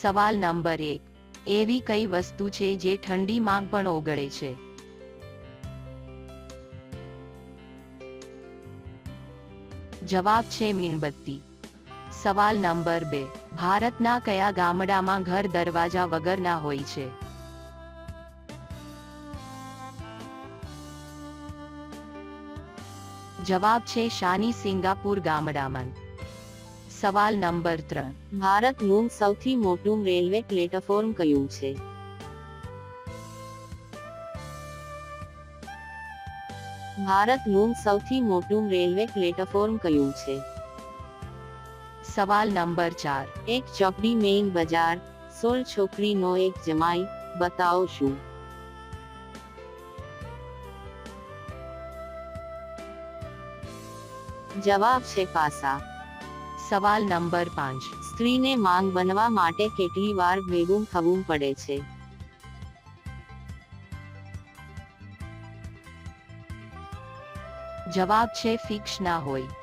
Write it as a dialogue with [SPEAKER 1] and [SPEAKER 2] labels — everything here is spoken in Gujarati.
[SPEAKER 1] સવાલ નંબર 1. એવી કઈ વસ્તુ છે જે ઠંડીમાં પણ ઓગળે છે? જવાબ છે મીણબત્તી. સવાલ નંબર 2. ભારતના કયા ગામડામાં ઘર દરવાજા વગરના હોય છે? જવાબ છે શાની સિંગાપુર ગામડામાં. સવાલ નંબર 3.
[SPEAKER 2] ભારતનું સૌથી મોટું રેલવે પ્લેટફોર્મ કયું છે? ભારતનું સૌથી મોટું રેલવે પ્લેટફોર્મ કયું છે?
[SPEAKER 1] સવાલ નંબર 4.
[SPEAKER 2] એક ચોપડી મેઇન બજાર, 16 છોકરીનો એક જમાઈ, બતાવો શું? જવાબ છે પાસા.
[SPEAKER 1] સવાલ નંબર 5.
[SPEAKER 2] સ્ત્રીને માંગ બનવા માટે કેટલી વાર ભેગું થવું પડે છે?
[SPEAKER 1] જવાબ છે ફિક્સ ના હોય.